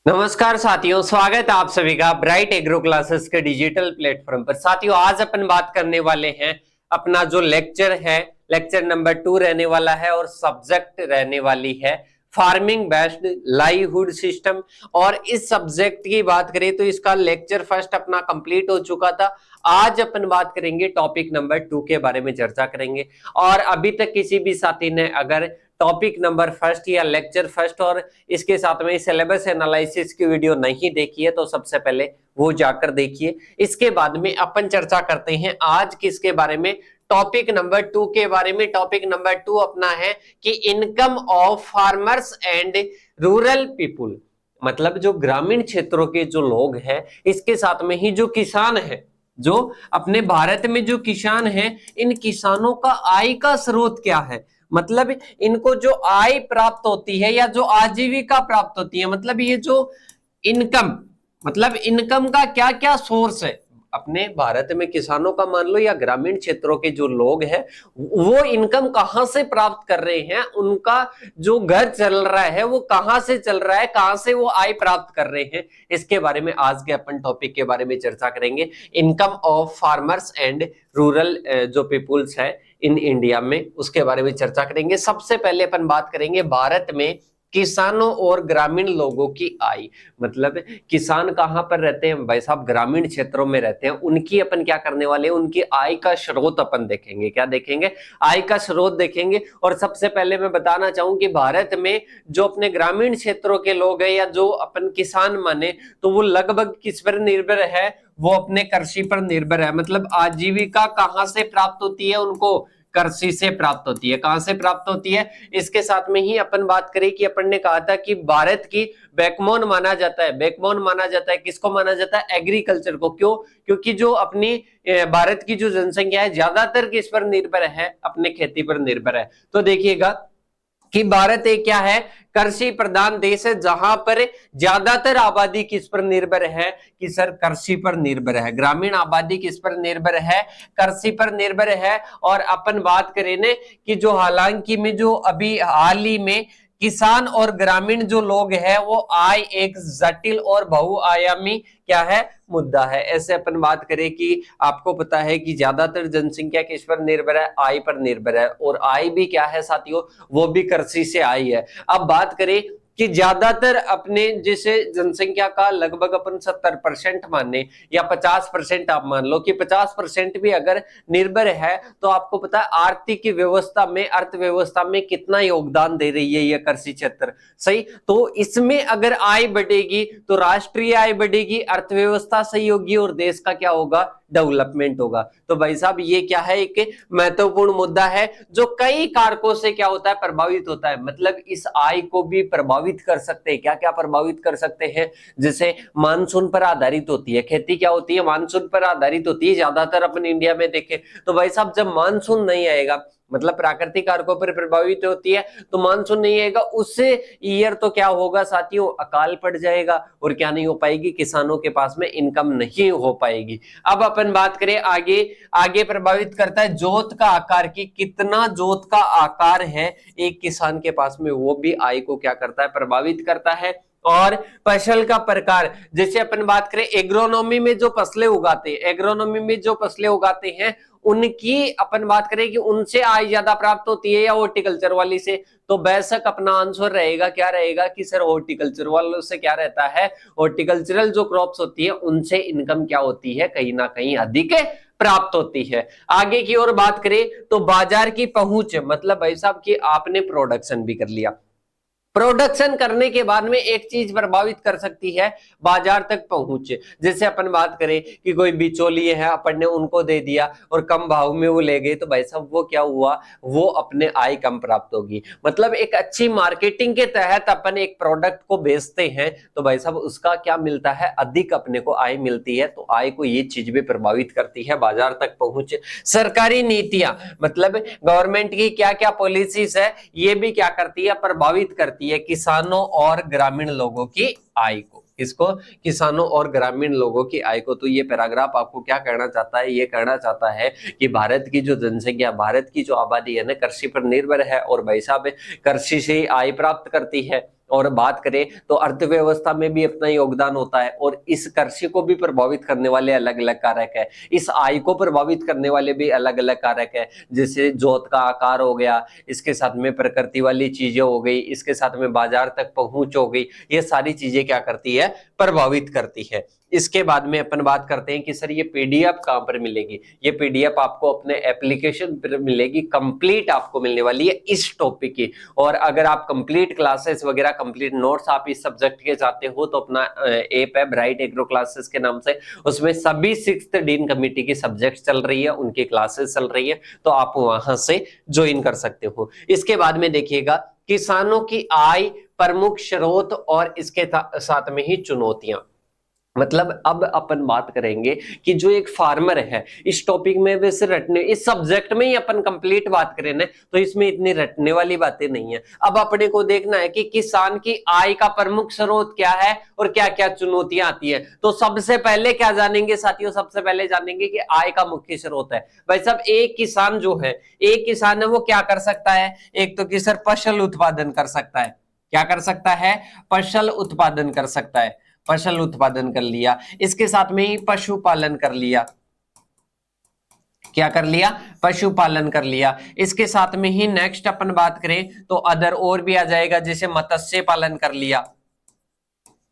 नमस्कार साथियों, स्वागत है आप सभी का ब्राइट एग्रो क्लासेस के डिजिटल प्लेटफॉर्म पर। साथियों, आज अपन बात करने वाले हैं अपना जो लेक्चर है, लेक्चर नंबर 2 रहने वाला है और सब्जेक्ट रहने वाली है फार्मिंग बेस्ड लाइवहुड सिस्टम। और इस सब्जेक्ट की बात करें तो इसका लेक्चर फर्स्ट अपना कंप्लीट हो चुका था। आज अपन बात करेंगे टॉपिक नंबर 2 के बारे में चर्चा करेंगे। और अभी तक किसी भी साथी ने अगर टॉपिक नंबर फर्स्ट या लेक्चर फर्स्ट और इसके साथ में सिलेबस एनालिसिस की वीडियो नहीं देखी है तो सबसे पहले वो जाकर देखिए। इसके बाद में अपन चर्चा करते हैं आज किसके बारे में, टॉपिक नंबर 2 के बारे में। टॉपिक नंबर 2 अपना है कि income of farmers and rural people, मतलब जो ग्रामीण क्षेत्रों के जो लोग हैं, इसके साथ में ही जो किसान है, जो अपने भारत में जो किसान हैं, इन किसानों का आय का स्रोत क्या है। मतलब इनको जो आय प्राप्त होती है या जो आजीविका प्राप्त होती है, मतलब ये जो इनकम, मतलब इनकम का क्या क्या सोर्स है अपने भारत में किसानों का, मान लो, या ग्रामीण क्षेत्रों के जो लोग हैं, वो इनकम कहां से प्राप्त कर रहे हैं, उनका जो घर चल रहा है वो कहां से चल रहा है, कहां से वो आय प्राप्त कर रहे हैं, इसके बारे में आज के अपन टॉपिक के बारे में चर्चा करेंगे। Income of farmers and rural जो पीपुल्स है इन इंडिया में, उसके बारे में चर्चा करेंगे। सबसे पहले अपन बात करेंगे भारत में किसानों और ग्रामीण लोगों की आय। मतलब किसान कहां पर रहते हैं भाई साहब, ग्रामीण क्षेत्रों में रहते हैं। उनकी अपन क्या करने वाले हैं, उनकी आय का स्रोत अपन देखेंगे। क्या देखेंगे? आय का स्रोत देखेंगे। और सबसे पहले मैं बताना चाहूं कि भारत में जो अपने ग्रामीण क्षेत्रों के लोग हैं या जो अपन किसान माने, तो वो लगभग किस पर निर्भर है, वो अपने कृषि पर निर्भर है। मतलब आजीविका कहां से प्राप्त होती है उनको, कृषि से प्राप्त होती है। कहां से प्राप्त होती है? इसके साथ में ही अपन बात करें कि अपन ने कहा था कि भारत की बैकबोन माना जाता है, बैकबोन माना जाता है, किसको माना जाता है? एग्रीकल्चर को। क्यों? क्योंकि जो अपनी भारत की जो जनसंख्या है ज्यादातर किस पर निर्भर है, अपने खेती पर निर्भर है। तो देखिएगा कि भारत एक क्या है, कृषि प्रधान देश है, जहां पर ज्यादातर आबादी किस पर निर्भर है कि सर कृषि पर निर्भर है। ग्रामीण आबादी किस पर निर्भर है? कृषि पर निर्भर है। और अपन बात करें ने कि जो हालांकि में जो अभी हाल ही में किसान और ग्रामीण जो लोग हैं वो आय एक जटिल और बहुआयामी क्या है, मुद्दा है। ऐसे अपन बात करें कि आपको पता है कि ज्यादातर जनसंख्या किस पर निर्भर है? आय पर निर्भर है। और आय भी क्या है साथियों, वो भी कृषि से आई है। अब बात करें कि ज्यादातर अपने जैसे जनसंख्या का लगभग अपन 70% माने या 50% आप मान लो कि 50% भी अगर निर्भर है, तो आपको पता है आर्थिक व्यवस्था में, अर्थव्यवस्था में कितना योगदान दे रही है यह कृषि क्षेत्र। सही। तो इसमें अगर आय बढ़ेगी तो राष्ट्रीय आय बढ़ेगी, अर्थव्यवस्था सही होगी और देश का क्या होगा, डेवलपमेंट होगा। तो भाई साहब ये क्या है, एक महत्वपूर्ण मुद्दा है जो कई कारकों से क्या होता है, प्रभावित होता है। मतलब इस आय को भी प्रभावित कर सकते हैं। क्या क्या प्रभावित कर सकते हैं? जैसे मानसून पर आधारित होती है खेती, क्या होती है, मानसून पर आधारित होती है। ज्यादातर अपन इंडिया में देखें तो भाई साहब जब मानसून नहीं आएगा, मतलब प्राकृतिक कारकों पर प्रभावित होती है, तो मानसून नहीं आएगा उस ईयर तो क्या होगा साथियों, अकाल पड़ जाएगा और क्या नहीं हो पाएगी, किसानों के पास में इनकम नहीं हो पाएगी। अब अपन बात करें आगे, आगे प्रभावित करता है जोत का आकार, की कितना जोत का आकार है एक किसान के पास में, वो भी आय को क्या करता है, प्रभावित करता है। और फसल का प्रकार, जैसे अपन बात करें एग्रोनॉमी में जो फसलें उगाते हैं, एग्रोनॉमी में जो फसलें उगाते हैं उनकी अपन बात करें कि उनसे आय ज्यादा प्राप्त होती है या हॉर्टिकल्चर वाली से, तो बेशक अपना आंसर रहेगा, क्या रहेगा कि सर हॉर्टिकल्चर वालों से क्या रहता है, हॉर्टिकल्चरल जो क्रॉप्स होती है उनसे इनकम क्या होती है, कहीं ना कहीं अधिक प्राप्त होती है। आगे की ओर बात करें तो बाजार की पहुंच, मतलब भाई साहब कि आपने प्रोडक्शन भी कर लिया, प्रोडक्शन करने के बाद में एक चीज प्रभावित कर सकती है बाजार तक पहुंच। जैसे अपन बात करें कि कोई बिचौलिए है, अपन ने उनको दे दिया और कम भाव में वो ले गए, तो भाई साहब वो क्या हुआ, वो अपने आय कम प्राप्त होगी। मतलब एक अच्छी मार्केटिंग के तहत अपन एक प्रोडक्ट को बेचते हैं तो भाई साहब उसका क्या मिलता है, अधिक अपने को आय मिलती है। तो आय को ये चीज भी प्रभावित करती है, बाजार तक पहुंच। सरकारी नीतियां, मतलब गवर्नमेंट की क्या क्या पॉलिसीज है, ये भी क्या करती है, प्रभावित करती है किसानों और ग्रामीण लोगों की आय को। इसको किसानों और ग्रामीण लोगों की आय को। तो ये पैराग्राफ आपको क्या कहना चाहता है, ये कहना चाहता है कि भारत की जो जनसंख्या, भारत की जो आबादी है ना, कृषि पर निर्भर है और भाई साहब कृषि से आय प्राप्त करती है। और बात करें तो अर्थव्यवस्था में भी अपना योगदान होता है। और इस कृषि को भी प्रभावित करने वाले अलग अलग कारक है, इस आय को प्रभावित करने वाले भी अलग अलग कारक है, जैसे जोत का आकार हो गया, इसके साथ में प्रकृति वाली चीजें हो गई, इसके साथ में बाजार तक पहुंच हो गई, ये सारी चीजें क्या करती है, प्रभावित करती है। इसके बाद में अपन बात करते हैं कि सर ये पीडीएफ कहां पर मिलेगी। ये पीडीएफ आपको अपने एप्लीकेशन पर मिलेगी, कंप्लीट आपको मिलने वाली है इस टॉपिक की। और अगर आप कंप्लीट क्लासेस वगैरह, कंप्लीट नोट्स आप इस सब्जेक्ट के चाहते हो तो अपना ऐप है ब्राइट एग्रो क्लासेस के नाम से, उसमें सभी 6th डीन कमेटी की सब्जेक्ट चल रही है, उनकी क्लासेस चल रही है, तो आप वहां से ज्वाइन कर सकते हो। इसके बाद में देखिएगा किसानों की आय, प्रमुख स्रोत और इसके साथ में ही चुनौतियां। मतलब अब अपन बात करेंगे कि जो एक फार्मर है, इस टॉपिक में वैसे रटने, इस सब्जेक्ट में ही अपन कंप्लीट बात करें ना तो इसमें इतनी रटने वाली बातें नहीं है। अब अपने को देखना है कि किसान की आय का प्रमुख स्रोत क्या है और क्या क्या चुनौतियां आती है। तो सबसे पहले क्या जानेंगे साथियों, सबसे पहले जानेंगे कि आय का मुख्य स्रोत है। भाई साहब एक किसान जो है, एक किसान है वो क्या कर सकता है, एक तो किसान फसल उत्पादन कर सकता है। क्या कर सकता है, फसल उत्पादन कर सकता है, फसल उत्पादन कर लिया, इसके साथ में ही पशुपालन कर लिया। क्या कर लिया, पशुपालन कर लिया। इसके साथ में ही नेक्स्ट अपन बात करें तो अदर और भी आ जाएगा, जैसे मत्स्य पालन कर लिया,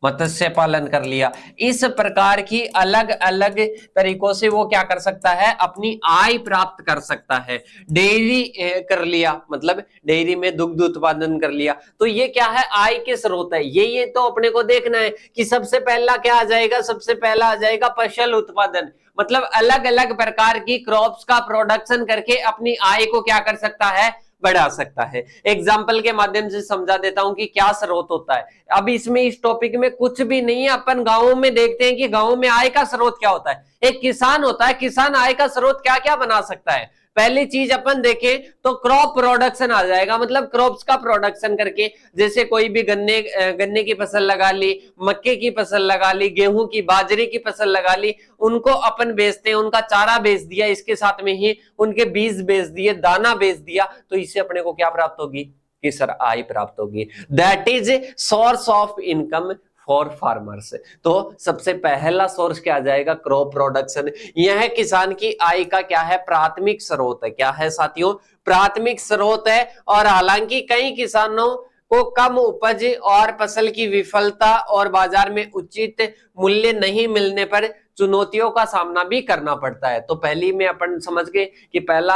मत्स्य पालन कर लिया। इस प्रकार की अलग अलग तरीकों से वो क्या कर सकता है, अपनी आय प्राप्त कर सकता है। डेयरी कर लिया, मतलब डेयरी में दुग्ध उत्पादन कर लिया, तो ये क्या है, आय के स्रोत है। ये तो अपने को देखना है कि सबसे पहला क्या आ जाएगा, सबसे पहला आ जाएगा फसल उत्पादन। मतलब अलग अलग प्रकार की क्रॉप्स का प्रोडक्शन करके अपनी आय को क्या कर सकता है, बढ़ा सकता है। एग्जाम्पल के माध्यम से समझा देता हूं कि क्या स्रोत होता है। अब इसमें इस टॉपिक में कुछ भी नहीं है, अपन गांवों में देखते हैं कि गांवों में आय का स्रोत क्या होता है। एक किसान होता है, किसान आय का स्रोत क्या क्या बना सकता है। पहली चीज अपन देखें तो क्रॉप प्रोडक्शन आ जाएगा, मतलब क्रॉप्स का प्रोडक्शन करके, जैसे कोई भी गन्ने की फसल लगा ली, मक्के की फसल लगा ली, गेहूं की, बाजरे की फसल लगा ली, उनको अपन बेचते हैं, उनका चारा बेच दिया, इसके साथ में ही उनके बीज बेच दिए, दाना बेच दिया, तो इससे अपने को क्या प्राप्त होगी, कि सर आय प्राप्त होगी। That is source of income for farmers. तो सबसे पहला सोर्स क्या आ जाएगा, क्रॉप प्रोडक्शन। यह किसान की आय का क्या है, प्राथमिक स्रोत है। क्या है साथियों, प्राथमिक स्रोत है। और हालांकि कई किसानों को कम उपज और फसल की विफलता और बाजार में उचित मूल्य नहीं मिलने पर चुनौतियों का सामना भी करना पड़ता है। तो पहली में अपन समझ गए कि पहला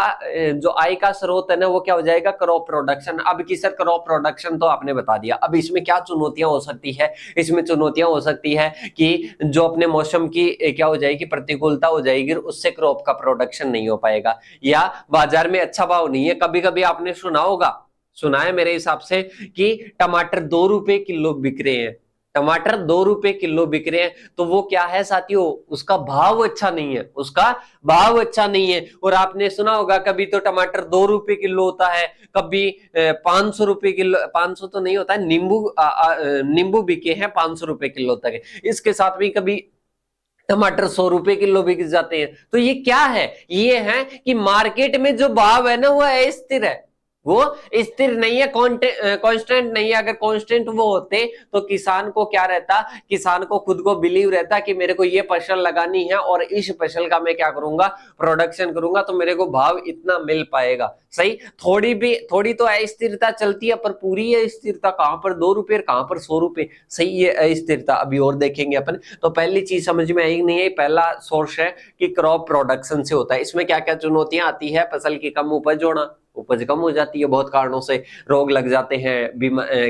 जो आय का स्रोत है ना वो क्या हो जाएगा, क्रॉप प्रोडक्शन। अब की सर क्रॉप प्रोडक्शन तो आपने बता दिया, अब इसमें क्या चुनौतियां हो सकती है, इसमें चुनौतियां हो सकती है कि जो अपने मौसम की क्या हो जाएगी, प्रतिकूलता हो जाएगी, उससे क्रॉप का प्रोडक्शन नहीं हो पाएगा, या बाजार में अच्छा भाव नहीं है। कभी कभी आपने सुना होगा, सुना है मेरे हिसाब से, कि टमाटर 2 रुपए किलो बिक रहे हैं, टमाटर 2 रुपए किलो बिक रहे हैं, तो वो क्या है साथियों, उसका भाव अच्छा नहीं है, उसका भाव अच्छा नहीं है। और आपने सुना होगा कभी तो टमाटर 2 रुपए किलो होता है, कभी 500 रुपए किलो, 500 तो नहीं होता है, नींबू बिके हैं 500 रुपए किलो तक, इसके साथ भी कभी टमाटर 100 रुपए किलो बिक जाते हैं। तो ये क्या है, ये है कि मार्केट में जो भाव है ना वो अस्थिर है, वो स्थिर नहीं है, कांस्टेंट नहीं है। अगर कांस्टेंट वो होते तो किसान को क्या रहता, किसान को खुद को बिलीव रहता कि मेरे को ये फसल लगानी है और इस फसल का मैं क्या करूंगा, प्रोडक्शन करूंगा, तो मेरे को भाव इतना मिल पाएगा। सही, थोड़ी तो अस्थिरता चलती है, पर पूरी अस्थिरता कहां पर, 2 रुपए कहां पर 100 रुपए। सही, ये अस्थिरता अभी और देखेंगे अपन। तो पहली चीज समझ में आई नहीं है, पहला सोर्स है कि क्रॉप प्रोडक्शन से होता है। इसमें क्या क्या चुनौतियां आती है, फसल की कम उपज होना, उपज कम हो जाती है बहुत कारणों से, रोग लग जाते हैं,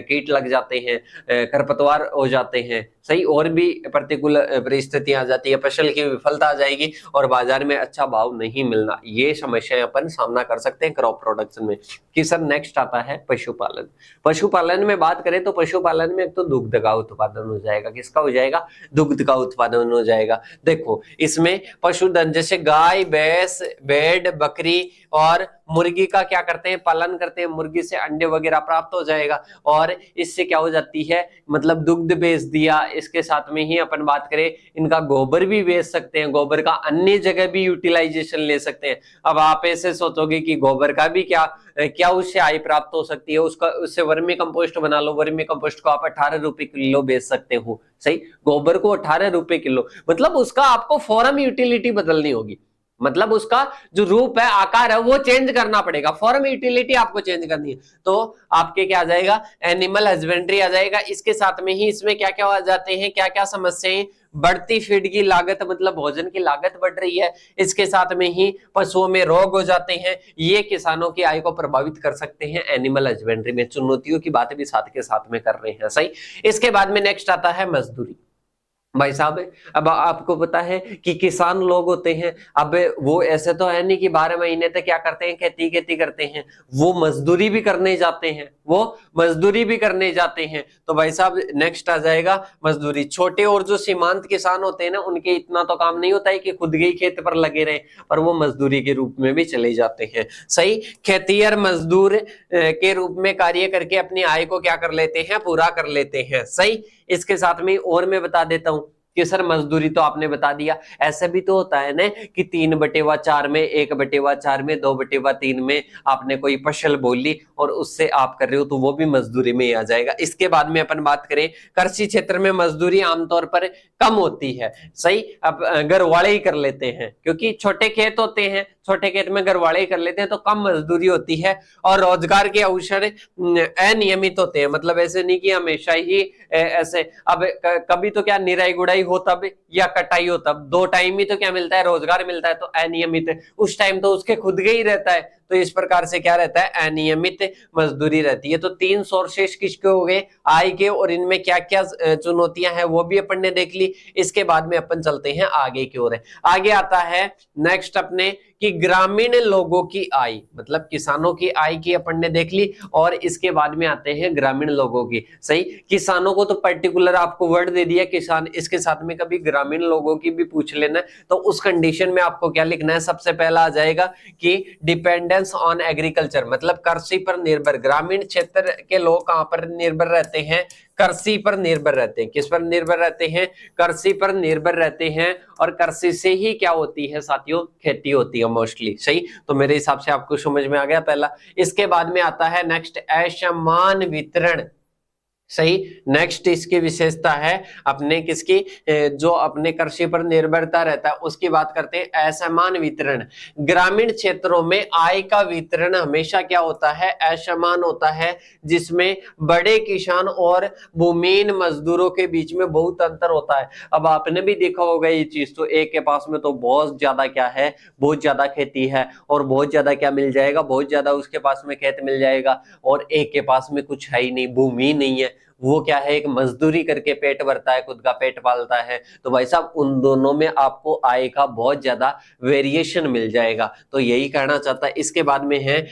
कीट लग जाते हैं, खरपतवार हो जाते हैं, सही, और भी प्रतिकूल परिस्थितियां आ जाती है, फसल की विफलता आ जाएगी और बाजार में अच्छा भाव नहीं मिलना। ये समस्याएं अपन सामना कर सकते हैं क्रॉप प्रोडक्शन में। कि सर नेक्स्ट आता है पशुपालन। पशुपालन में बात करें तो पशुपालन में एक तो दुग्ध का उत्पादन हो जाएगा। किसका हो जाएगा, दुग्ध का उत्पादन हो जाएगा। देखो इसमें पशुधन जैसे गाय, भैंस, भेड़, बकरी, और मुर्गी का क्या करते हैं, पालन करते हैं, मुर्गी से अंडे वगैरह प्राप्त हो जाएगा और इससे क्या हो जाती है, मतलब दुग्ध बेच दिया। इसके साथ में ही अपन बात करें, इनका गोबर भी बेच सकते हैं, गोबर का अन्य जगह भी यूटिलाइजेशन ले सकते हैं। अब आप ऐसे सोचोगे कि गोबर का भी क्या क्या उससे आय प्राप्त हो सकती है, उसका उससे वर्मी कंपोस्ट बना लो, वर्मी कंपोस्ट को आप 18 रुपए किलो बेच सकते हो। सही, गोबर को 18 रुपए किलो, मतलब उसका आपको फॉर्म यूटिलिटी बदलनी होगी, मतलब उसका जो रूप है, आकार है, वो चेंज करना पड़ेगा, फॉर्म यूटिलिटी आपको चेंज करनी है। तो आपके क्या आ जाएगा, एनिमल हस्बेंड्री आ जाएगा। इसके साथ में ही इसमें क्या क्या आ जाते हैं, क्या क्या समस्याएं, बढ़ती फीड की लागत, मतलब भोजन की लागत बढ़ रही है। इसके साथ में ही पशुओं में रोग हो जाते हैं, ये किसानों की आय को प्रभावित कर सकते हैं। एनिमल हस्बेंड्री में चुनौतियों की बात भी साथ के साथ में कर रहे हैं। सही, इसके बाद में नेक्स्ट आता है मजदूरी। भाई साहब, अब आपको पता है कि किसान लोग होते हैं, अब वो ऐसे तो है नहीं कि 12 महीने तक क्या करते हैं, खेती खेती करते हैं, वो मजदूरी भी करने जाते हैं, वो मजदूरी भी करने जाते हैं। तो भाई साहब नेक्स्ट आ जाएगा मजदूरी। छोटे और जो सीमांत किसान होते हैं ना, उनके इतना तो काम नहीं होता है कि खुद के खेत पर लगे रहे, और वो मजदूरी के रूप में भी चले जाते हैं। सही, खेतिहर मजदूर के रूप में कार्य करके अपनी आय को क्या कर लेते हैं, पूरा कर लेते हैं। सही, इसके साथ में और मैं बता देता हूं कि सर मजदूरी तो आपने बता दिया, ऐसे भी तो होता है ना कि 3/4 में, 1/4 में, 2/3 में आपने कोई फसल बोल ली और उससे आप कर रहे हो, तो वो भी मजदूरी में ही आ जाएगा। इसके बाद में अपन बात करें, कृषि क्षेत्र में मजदूरी आमतौर पर कम होती है। सही, अब घरवाले ही कर लेते हैं, क्योंकि छोटे खेत होते हैं, छोटे खेत में घरवाले ही कर लेते हैं, तो कम मजदूरी होती है। और रोजगार के अवसर अनियमित होते हैं, मतलब ऐसे नहीं कि हमेशा ही ऐसे, अब कभी तो क्या निराई गुड़ाई हो तब, या कटाई हो तब, 2 टाइम ही तो क्या मिलता है, रोजगार मिलता है। तो अनियमित उस टाइम तो उसके खुद के ही रहता है, तो इस प्रकार से क्या रहता है, अनियमित मजदूरी रहती है। तो 3 सोर्सेस किसके हो गए, आय के, और इनमें क्या क्या चुनौतियां हैं वो भी अपन ने देख ली। इसके बाद में अपन चलते हैं आगे की ओर। आगे आता है नेक्स्ट अपने कि ग्रामीण लोगों की आय, मतलब किसानों की आय की अपन ने देख ली, और इसके बाद में आते हैं ग्रामीण लोगों की। सही, किसानों को तो पर्टिकुलर आपको वर्ड दे दिया किसान, इसके साथ में कभी ग्रामीण लोगों की भी पूछ लेना, तो उस कंडीशन में आपको क्या लिखना है, सबसे पहला आ जाएगा कि डिपेंडेंस ऑन एग्रीकल्चर, मतलब कृषि पर निर्भर। ग्रामीण क्षेत्र के लोग कहां पर निर्भर रहते हैं, कृषि पर निर्भर रहते हैं। किस पर निर्भर रहते हैं, कृषि पर निर्भर रहते हैं, और कृषि से ही क्या होती है साथियों, खेती होती है मोस्टली। सही, तो मेरे हिसाब से आपको समझ में आ गया पहला। इसके बाद में आता है नेक्स्ट असमान वितरण। सही, नेक्स्ट इसकी विशेषता है अपने किसकी, जो अपने कृषि पर निर्भरता रहता है उसकी बात करते हैं, असमान वितरण। ग्रामीण क्षेत्रों में आय का वितरण हमेशा क्या होता है, असमान होता है, जिसमें बड़े किसान और भूमिहीन मजदूरों के बीच में बहुत अंतर होता है। अब आपने भी देखा होगा ये चीज, तो एक के पास में तो बहुत ज्यादा क्या है, बहुत ज्यादा खेती है, और बहुत ज्यादा क्या मिल जाएगा, बहुत ज्यादा उसके पास में खेत मिल जाएगा, और एक के पास में कुछ है ही नहीं, भूमि नहीं है, वो क्या है, एक मजदूरी करके पेट भरता है, खुद का पेट पालता है। तो भाई साहब उन दोनों में आपको आय का बहुत ज्यादा वेरिएशन मिल जाएगा, तो यही कहना चाहता है। इसके बाद में है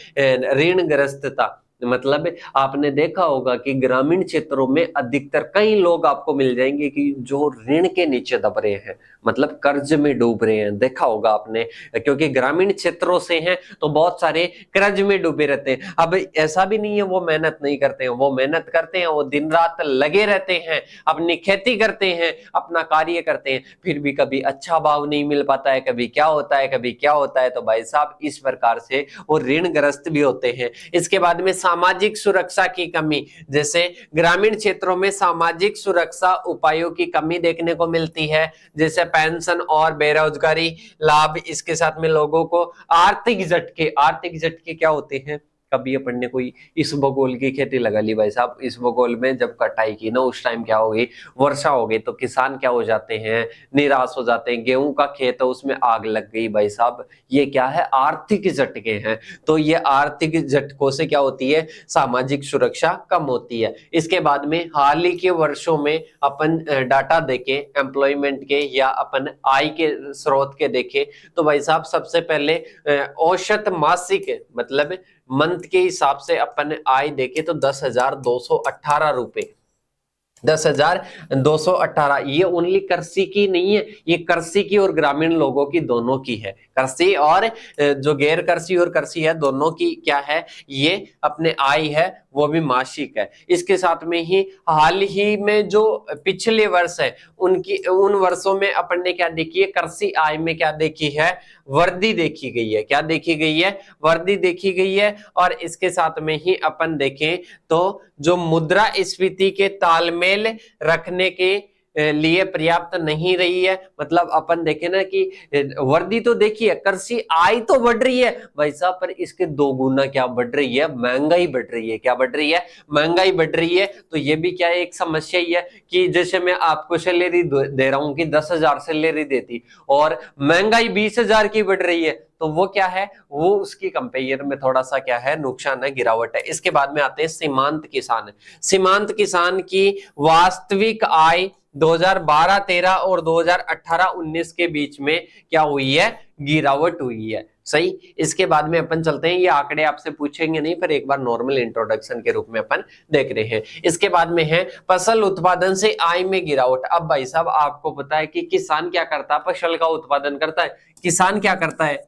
ऋणग्रस्तता, मतलब आपने देखा होगा कि ग्रामीण क्षेत्रों में अधिकतर कई लोग आपको मिल जाएंगे कि जो ऋण के नीचे दब रहे हैं, मतलब कर्ज में डूब रहे हैं, देखा होगा आपने, क्योंकि ग्रामीण क्षेत्रों से हैं तो बहुत सारे कर्ज में डूबे रहते हैं। अब ऐसा भी नहीं है वो मेहनत नहीं करते हैं, वो मेहनत करते हैं, वो दिन रात लगे रहते हैं, अपनी खेती करते हैं, अपना कार्य करते हैं, फिर भी कभी अच्छा भाव नहीं मिल पाता है, कभी क्या होता है, कभी क्या होता है। तो भाई साहब इस प्रकार से वो ऋणग्रस्त भी होते हैं। इसके बाद में सामाजिक सुरक्षा की कमी, जैसे ग्रामीण क्षेत्रों में सामाजिक सुरक्षा उपायों की कमी देखने को मिलती है, जैसे पेंशन और बेरोजगारी लाभ। इसके साथ में लोगों को आर्थिक झटके, आर्थिक झटके क्या होते हैं, कभी अपन ने कोई इसबगोल की खेती लगा ली भाई साहब, इसबगोल में जब कटाई की ना उस टाइम क्या हो गई, वर्षा हो गई, तो किसान क्या हो जाते हैं, निराश हो जाते हैं। गेहूं का खेत है उसमें आग लग गई भाई साहब, ये क्या है, आर्थिक झटके हैं। तो ये आर्थिक झटकों से क्या होती है, सामाजिक सुरक्षा कम होती है। इसके बाद में हाल ही के वर्षों में अपन डाटा देखें एम्प्लॉयमेंट के या अपन आय के स्रोत के देखें, तो भाई साहब सबसे पहले औसत मासिक, मतलब मंथ के हिसाब से अपन आय देखे तो 10,218 रुपए, 10,218। ये ओनली कृषि की नहीं है, ये कृषि की और ग्रामीण लोगों की दोनों की है। कृषि और जो गैर कृषि और कृषि है दोनों की क्या है, ये अपने आय है वो भी मासिक है। इसके साथ में ही हाल ही में जो पिछले वर्ष है उन वर्षों में अपन ने क्या देखी है, कृषि आय में क्या देखी है, वृद्धि देखी गई है। क्या देखी गई है, वृद्धि देखी गई है। और इसके साथ में ही अपन देखें तो जो मुद्रास्फीति के तालमेल रखने के लिए पर्याप्त नहीं रही है। मतलब अपन देखें ना कि वृद्धि तो देखिए, कृषि आय तो बढ़ रही है भाई साहब, पर इसके दो गुना क्या बढ़ रही है, महंगाई बढ़ रही है। क्या बढ़ रही है, महंगाई बढ़ रही है। तो ये भी क्या है, एक समस्या ही है कि जैसे मैं आपको सैलरी दे रहा हूं कि 10,000 सैलरी देती और महंगाई 20,000 की बढ़ रही है, तो वो क्या है, वो उसकी कंपेयर में थोड़ा सा क्या है, नुकसान है, गिरावट है। इसके बाद में आते हैं सीमांत किसान। सीमांत किसान की वास्तविक आय 2012-13 और 2018-19 के बीच में क्या हुई है, गिरावट हुई है। सही। इसके बाद में अपन चलते हैं, ये आंकड़े आपसे पूछेंगे नहीं, पर एक बार नॉर्मल इंट्रोडक्शन के रूप में अपन देख रहे हैं। इसके बाद में है फसल उत्पादन से आय में गिरावट। अब भाई साहब आपको पता है कि किसान क्या करता है, फसल का उत्पादन करता है। किसान क्या करता है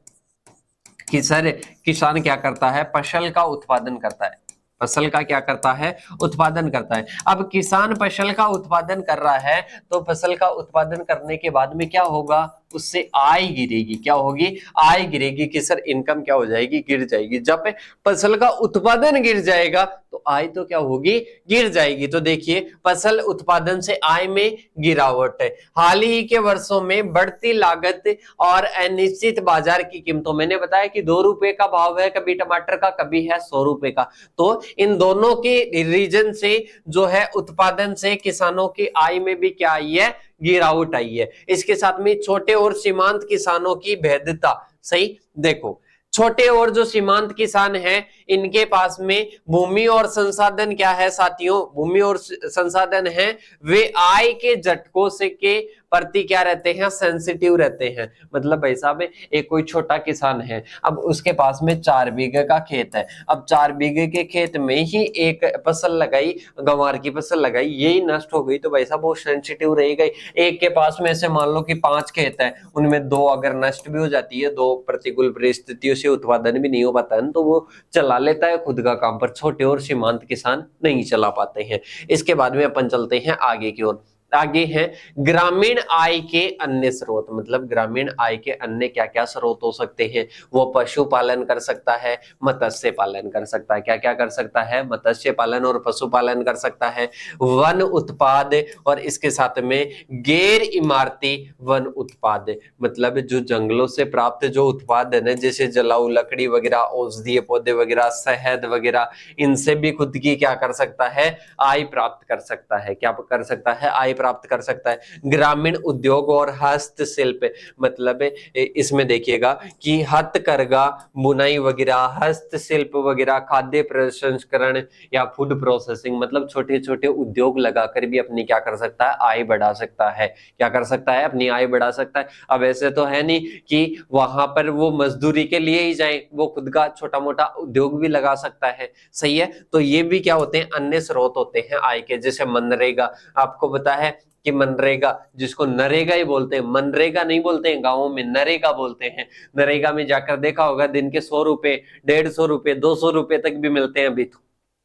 कि सर, किसान क्या करता है, फसल का उत्पादन करता है। फसल का क्या करता है, उत्पादन करता है। अब किसान फसल का उत्पादन कर रहा है, तो फसल का उत्पादन करने के बाद में क्या होगा, उससे आय गिरेगी। क्या होगी, आय गिरेगी कि सर इनकम क्या हो जाएगी, गिर जाएगी। जब फसल का उत्पादन गिर जाएगा तो आय तो क्या होगी, गिर जाएगी। तो देखिए फसल उत्पादन से आय में गिरावट है। हाल ही के वर्षों में बढ़ती लागत और अनिश्चित बाजार की कीमतों, मैंने बताया कि 2 रुपए का भाव है कभी टमाटर का, कभी है 100 रुपए का। तो इन दोनों के रीजन से जो है उत्पादन से किसानों की आय में भी क्या आई है, गिरावट आई है। इसके साथ में छोटे और सीमांत किसानों की भेद्यता। सही। देखो छोटे और जो सीमांत किसान हैं, इनके पास में भूमि और संसाधन क्या है साथियों, भूमि और संसाधन है, वे आय के झटकों से के प्रति क्या रहते हैं, सेंसिटिव रहते हैं। मतलब भाई साहब एक कोई छोटा किसान है, अब उसके पास में 4 बीघे का खेत है। अब 4 बीघे के खेत में ही एक फसल लगाई, गंवार की फसल लगाई, यही नष्ट हो गई, तो भाई साहब वो सेंसिटिव रहेगा। एक के पास में से मान लो कि 5 खेत है, उनमें 2 अगर नष्ट भी हो जाती है, 2 प्रतिकूल परिस्थितियों से उत्पादन भी नहीं हो पाता है, तो वो चला लेता है खुद का काम, पर छोटे और सीमांत किसान नहीं चला पाते हैं। इसके बाद में अपन चलते हैं आगे की ओर। आगे है ग्रामीण आय के अन्य स्रोत। मतलब ग्रामीण आय के अन्य क्या क्या स्रोत हो सकते हैं, वो पशुपालन कर सकता है, मत्स्य पालन कर सकता है। क्या क्या कर सकता है, मत्स्य पालन और पशुपालन कर सकता है। वन उत्पाद और इसके साथ में गैर इमारती वन उत्पाद, मतलब जो जंगलों से प्राप्त जो उत्पाद है ना, जैसे जलाऊ लकड़ी वगैरह, औषधीय पौधे वगैरह, शहद वगैरह, इनसे भी खुद की क्या कर सकता है, आय प्राप्त कर सकता है। क्या कर सकता है, आय प्राप्त कर सकता है। ग्रामीण उद्योग और हस्तशिल्प, मतलब इसमें देखिएगा कि हथकरघा, बुनाई वगैरह, हस्तशिल्प वगैरह, खाद्य प्रसंस्करण या फूड प्रोसेसिंग, मतलब छोटे छोटे उद्योग लगाकर भी अपनी क्या कर सकता है, आय बढ़ा सकता है। क्या कर सकता है, अपनी आय बढ़ा सकता है। अब ऐसे तो है नहीं कि वहां पर वो मजदूरी के लिए ही जाए, वो खुद का छोटा मोटा उद्योग भी लगा सकता है। सही है। तो ये भी क्या होते हैं, अन्य स्रोत होते हैं आय के। जैसे मनरेगा, आपको पता है कि मनरेगा, जिसको नरेगा ही बोलते हैं, मनरेगा नहीं बोलते हैं गांवों में, नरेगा बोलते हैं। नरेगा में जाकर देखा होगा दिन के 100 रुपए, 150 रुपए, 200 रुपए तक भी मिलते हैं अभी तो।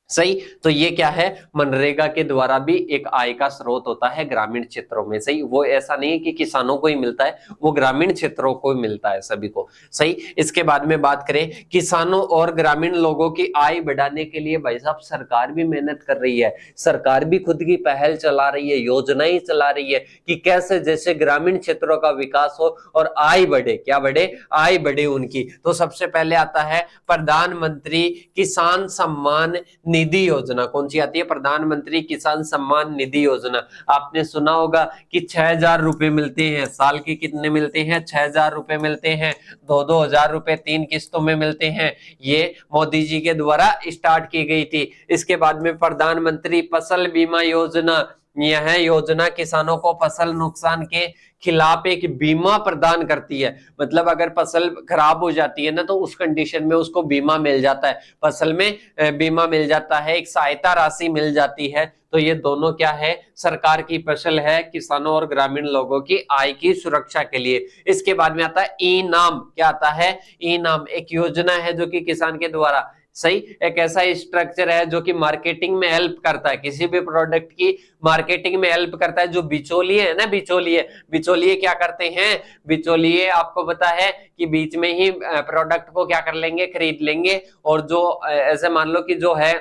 सही। तो ये क्या है, मनरेगा के द्वारा भी एक आय का स्रोत होता है ग्रामीण क्षेत्रों में। सही। वो ऐसा नहीं है कि किसानों को ही मिलता है, वो ग्रामीण क्षेत्रों को मिलता है सभी को। सही। इसके बाद में बात करें, किसानों और ग्रामीण लोगों की आय बढ़ाने के लिए भाई साहब सरकार भी मेहनत कर रही है। सरकार भी खुद की पहल चला रही है, योजनाएं चला रही है कि कैसे जैसे ग्रामीण क्षेत्रों का विकास हो और आय बढ़े। क्या बढ़े, आय बढ़े उनकी। तो सबसे पहले आता है प्रधानमंत्री किसान सम्मान निधि योजना। कौन सी आती है, प्रधानमंत्री किसान सम्मान निधि योजना। आपने सुना होगा कि 6,000 रुपए मिलते हैं, साल के कितने मिलते हैं, 6,000 रुपए मिलते हैं, 2-2 हजार रुपए 3 किस्तों में मिलते हैं। ये मोदी जी के द्वारा स्टार्ट की गई थी। इसके बाद में प्रधानमंत्री फसल बीमा योजना, यह योजना किसानों को फसल नुकसान के खिलाफ एक बीमा प्रदान करती है। मतलब अगर फसल खराब हो जाती है ना तो उस कंडीशन में उसको बीमा मिल जाता है, फसल में बीमा मिल जाता है, एक सहायता राशि मिल जाती है। तो ये दोनों क्या है, सरकार की पहल है किसानों और ग्रामीण लोगों की आय की सुरक्षा के लिए। इसके बाद में आता है ई नाम। क्या आता है? ई नाम एक योजना है जो कि किसान के द्वारा, सही, एक ऐसा स्ट्रक्चर है जो कि मार्केटिंग में हेल्प करता है, किसी भी प्रोडक्ट की मार्केटिंग में हेल्प करता है। जो बिचौलिए है ना, बिचौलिए क्या करते हैं? बिचौलिए आपको पता है कि बीच में ही प्रोडक्ट को क्या कर लेंगे, खरीद लेंगे, और जो ऐसे मान लो कि जो है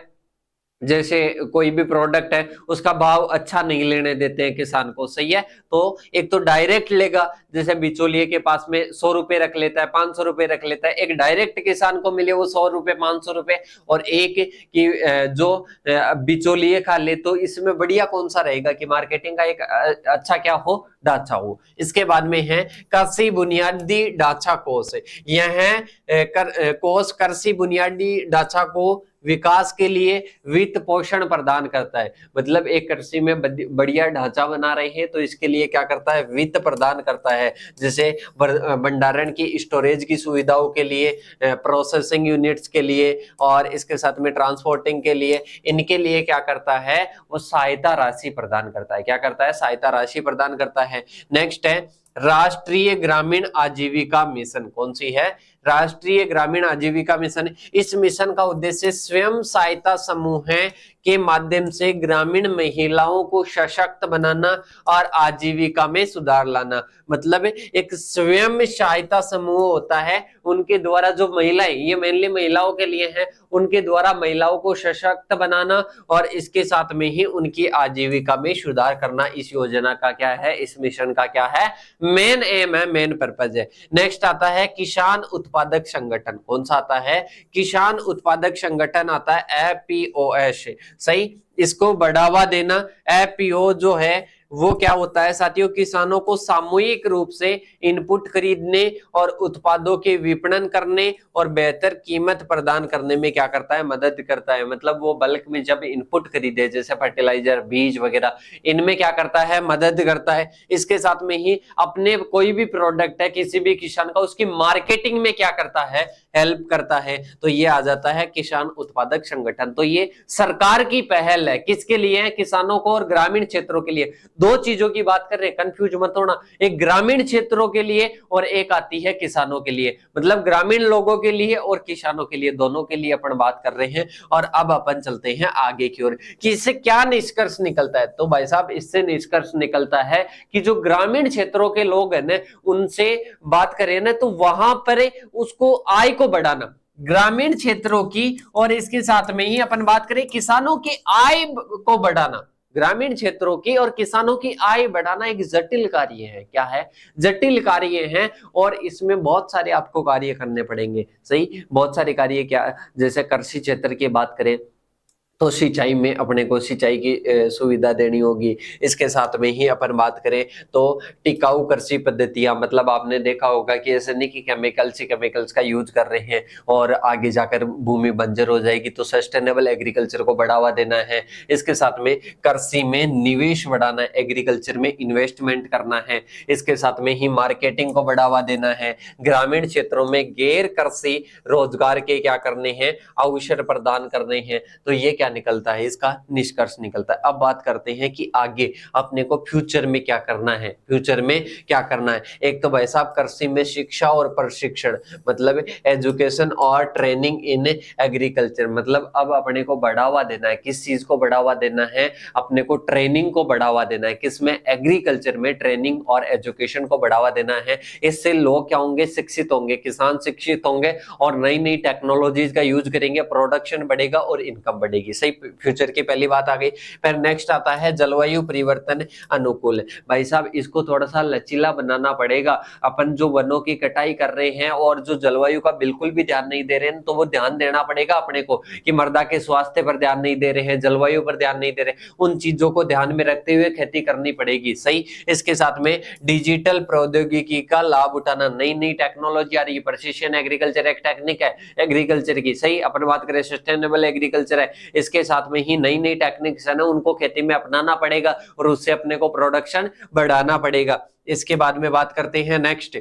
जैसे कोई भी प्रोडक्ट है उसका भाव अच्छा नहीं लेने देते हैं किसान को, सही है। तो एक तो डायरेक्ट लेगा, जैसे बिचौलिए के पास में 100 रुपए रख लेता है, 500 रुपए रख लेता है, एक डायरेक्ट किसान को मिले वो 100 रुपए 500 रुपए, और एक की जो बिचौलिए खा ले। तो इसमें बढ़िया कौन सा रहेगा कि मार्केटिंग का एक अच्छा क्या हो, ढांचा हो। इसके बाद में है कृषि बुनियादी ढांचा कोष। यह कोष कृषि बुनियादी ढांचा को विकास के लिए वित्त पोषण प्रदान करता है। मतलब एक कृषि में बढ़िया ढांचा बना रहे हैं तो इसके लिए क्या करता है, वित्त प्रदान करता है। जैसे भंडारण की, स्टोरेज की सुविधाओं के लिए, प्रोसेसिंग यूनिट्स के लिए, और इसके साथ में ट्रांसपोर्टिंग के लिए, इनके लिए क्या करता है, वो सहायता राशि प्रदान करता है। क्या करता है? सहायता राशि प्रदान करता है। नेक्स्ट है राष्ट्रीय ग्रामीण आजीविका मिशन। कौन सी है? राष्ट्रीय ग्रामीण आजीविका मिशन। इस मिशन का उद्देश्य स्वयं सहायता समूह के माध्यम से ग्रामीण महिलाओं को सशक्त बनाना और आजीविका में सुधार लाना। मतलब एक स्वयं सहायता समूह होता है, उनके द्वारा जो महिलाएं, ये मेनली महिलाओं के लिए है, उनके द्वारा महिलाओं को सशक्त बनाना और इसके साथ में ही उनकी आजीविका में सुधार करना इस योजना का क्या है, इस मिशन का क्या है, मेन एम है, मेन पर्पज है। नेक्स्ट आता है किसान उत्पादक संगठन। कौन सा आता है? किसान उत्पादक संगठन आता है, एपीओएस। सही, इसको बढ़ावा देना। एपीओ जो है वो क्या होता है साथियों, किसानों को सामूहिक रूप से इनपुट खरीदने और उत्पादों के विपणन करने और बेहतर कीमत प्रदान करने में क्या करता है, मदद करता है। मतलब वो बल्क में जब इनपुट खरीदे, जैसे फर्टिलाइजर, बीज वगैरह, इनमें क्या करता है, मदद करता है। इसके साथ में ही अपने कोई भी प्रोडक्ट है किसी भी किसान का, उसकी मार्केटिंग में क्या करता है, हेल्प करता है। तो ये आ जाता है किसान उत्पादक संगठन। तो ये सरकार की पहल है, किसके लिए है, किसानों को और ग्रामीण क्षेत्रों के लिए। दो चीजों की बात कर रहे हैं, कंफ्यूज मत होना, एक ग्रामीण क्षेत्रों के लिए और एक आती है किसानों के लिए। मतलब ग्रामीण लोगों के लिए और किसानों के लिए, दोनों के लिए अपन बात कर रहे हैं। और अब अपन चलते हैं आगे की ओर कि इससे क्या निष्कर्ष निकलता है। तो भाई साहब इससे निष्कर्ष निकलता है कि जो ग्रामीण क्षेत्रों के लोग हैं ना, उनसे बात करें ना तो वहां पर उसको आय को बढ़ाना, ग्रामीण क्षेत्रों की, और इसके साथ में ही अपन बात करें किसानों की आय को बढ़ाना। ग्रामीण क्षेत्रों की और किसानों की आय बढ़ाना एक जटिल कार्य है। क्या है? जटिल कार्य है, और इसमें बहुत सारे आपको कार्य करने पड़ेंगे। सही, बहुत सारे कार्य। क्या? जैसे कृषि क्षेत्र की बात करें तो सिंचाई में अपने को सिंचाई की सुविधा देनी होगी। इसके साथ में ही अपन बात करें तो टिकाऊ कृषि पद्धतियां, मतलब आपने देखा होगा कि ऐसे नहीं कि केमिकल्स का यूज कर रहे हैं और आगे जाकर भूमि बंजर हो जाएगी। तो सस्टेनेबल एग्रीकल्चर को बढ़ावा देना है। इसके साथ में कृषि में निवेश बढ़ाना है, एग्रीकल्चर में इन्वेस्टमेंट करना है। इसके साथ में ही मार्केटिंग को बढ़ावा देना है। ग्रामीण क्षेत्रों में गैर कृषि रोजगार के क्या करने हैं, अवसर प्रदान करने हैं। तो ये क्या निकलता है, इसका निष्कर्ष निकलता है। अब बात करते हैं कि आगे अपने को फ्यूचर में क्या करना है। फ्यूचर में क्या करना है, एक तो भाई साहब कृषि में शिक्षा और प्रशिक्षण, मतलब एजुकेशन और ट्रेनिंग इन एग्रीकल्चर। मतलब अब अपने को बढ़ावा देना है, किस चीज को बढ़ावा देना है, अपने को ट्रेनिंग को बढ़ावा देना है। किसमें? एग्रीकल्चर में ट्रेनिंग और एजुकेशन को बढ़ावा देना है। इससे लोग क्या होंगे, शिक्षित होंगे, किसान शिक्षित होंगे और नई नई टेक्नोलॉजीज का यूज करेंगे, प्रोडक्शन बढ़ेगा और इनकम बढ़ेगी। सही, फ्यूचर की पहली बात आ गई। फिर नेक्स्ट आता है जलवायु परिवर्तन अनुकूल। भाई साहब इसको थोड़ा सा लचीला बनाना पड़ेगा। अपन जो वनों की कटाई कर रहे हैं और जो जलवायु का बिल्कुल भी ध्यान नहीं दे रहे हैं, तो वो ध्यान देना पड़ेगा अपने को कि मृदा के स्वास्थ्य पर ध्यान नहीं दे रहे हैं, जलवायु पर ध्यान नहीं दे रहे, उन चीजों को ध्यान में रखते हुए खेती करनी पड़ेगी। सही, इसके साथ में डिजिटल प्रौद्योगिकी का लाभ उठाना, नई नई टेक्नोलॉजी आ रही है, प्रिसिशन एग्रीकल्चर एक टेक्निक है एग्रीकल्चर की। सही, अपन बात करें सस्टेनेबल एग्रीकल्चर है, इसके साथ में ही नई नई टेक्निक्स है ना उनको खेती में अपनाना पड़ेगा और उससे अपने को प्रोडक्शन बढ़ाना पड़ेगा। इसके बाद में बात करते हैं नेक्स्ट।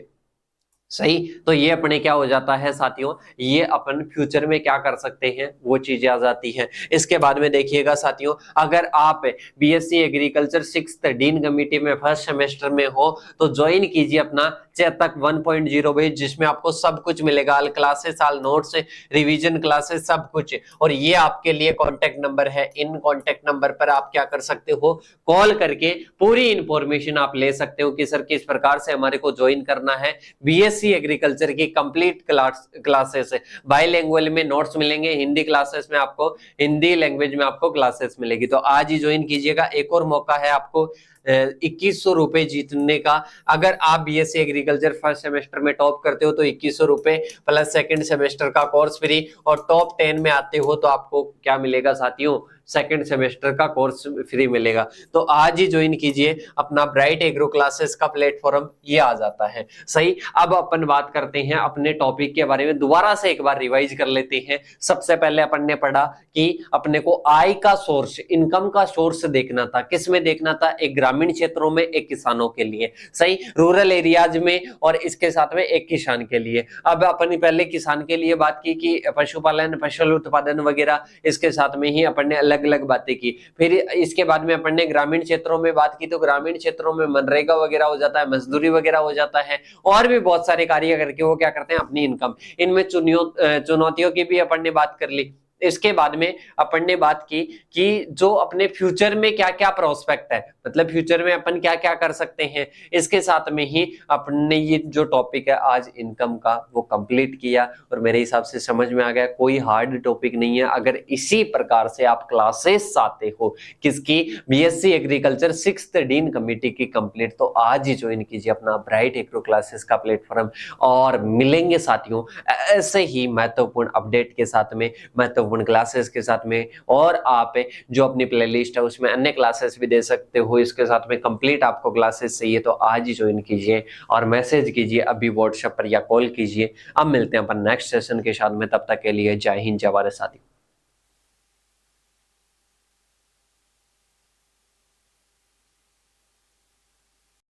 सही, तो ये अपने क्या हो जाता है साथियों, ये अपन फ्यूचर में क्या कर सकते हैं वो चीजें आ जाती हैं। इसके बाद में देखिएगा साथियों, अगर आप BSc agriculture 6th dean committee में फर्स्ट सेमेस्टर में हो तो ज्वाइन कीजिए अपना चेतक 1.0 बैच, जिसमें आपको सब कुछ मिलेगा, all classes, all notes, revision classes, सब कुछ। और ये आपके लिए कॉन्टेक्ट नंबर है, इन कॉन्टेक्ट नंबर पर आप क्या कर सकते हो, कॉल करके पूरी इंफॉर्मेशन आप ले सकते हो कि सर किस प्रकार से हमारे को ज्वाइन करना है। बीएससी एग्रीकल्चर की कंप्लीट क्लासेस बाइलिंगुअल में नोट्स मिलेंगे, हिंदी क्लासेस में आपको हिंदी लैंग्वेज में आपको क्लासेस मिलेगी। तो आज ही ज्वाइन कीजिएगा। एक और मौका है आपको 2100 रुपए जीतने का। अगर आप बीएससी एग्रीकल्चर फर्स्ट सेमेस्टर में टॉप करते हो तो 2100 रुपए प्लस सेकंड सेमेस्टर का कोर्स फ्री, और टॉप 10 में आते हो तो आपको क्या मिलेगा साथियों, सेकंड सेमेस्टर का कोर्स फ्री मिलेगा। तो आज ही ज्वाइन कीजिए अपना ब्राइट एग्रो क्लासेस का प्लेटफॉर्म, ये आ जाता है। सही, अब अपन बात करते हैं अपने टॉपिक के बारे में, दोबारा से एक बार रिवाइज कर लेते हैं। सबसे पहले अपन ने पढ़ा कि अपने को आय का सोर्स, इनकम का सोर्स देखना था। किस में देखना था, एक ग्रामीण क्षेत्रों में, एक किसानों के लिए, सही, रूरल एरियाज में, और इसके साथ में एक किसान के लिए। अब अपन पहले किसान के लिए बात की कि पशुपालन, फसल उत्पादन वगैरह, इसके साथ में ही अपन ने अलग अलग बातें की। फिर इसके बाद में अपन ने ग्रामीण क्षेत्रों में बात की, तो ग्रामीण क्षेत्रों में मनरेगा वगैरह हो जाता है, मजदूरी वगैरह हो जाता है, और भी बहुत सारे कार्य करके वो क्या करते हैं, अपनी इनकम, इनमें चुनौतियों की भी अपन ने बात कर ली। इसके बाद में अपन ने बात की कि जो अपने फ्यूचर में क्या क्या प्रोस्पेक्ट है, मतलब फ्यूचर में अपन क्या क्या कर सकते हैं। इसके साथ में ही अपन ने ये जो टॉपिक है आज इनकम का वो कंप्लीट किया, और मेरे हिसाब से समझ में आ गया, कोई हार्ड टॉपिक नहीं है। अगर इसी प्रकार से आप क्लासेस आते हो किसकी, BSc agriculture 6th dean committee की कंप्लीट, तो आज ही ज्वाइन कीजिए अपना ब्राइट एग्रो क्लासेस का प्लेटफॉर्म। और मिलेंगे साथियों ऐसे ही महत्वपूर्ण अपडेट के साथ में, महत्वपूर्ण क्लासेस के साथ में, और आप जो अपनी प्लेलिस्ट है उसमें अन्य क्लासेस भी दे सकते हो। इसके साथ में कंप्लीट आपको क्लासेस चाहिए तो आज ही ज्वाइन कीजिए और मैसेज कीजिए अभी व्हाट्सएप पर या कॉल कीजिए। अब मिलते हैं अपन नेक्स्ट सेशन के साथ में, तब तक के लिए जय हिंद, जय भारत साथियों।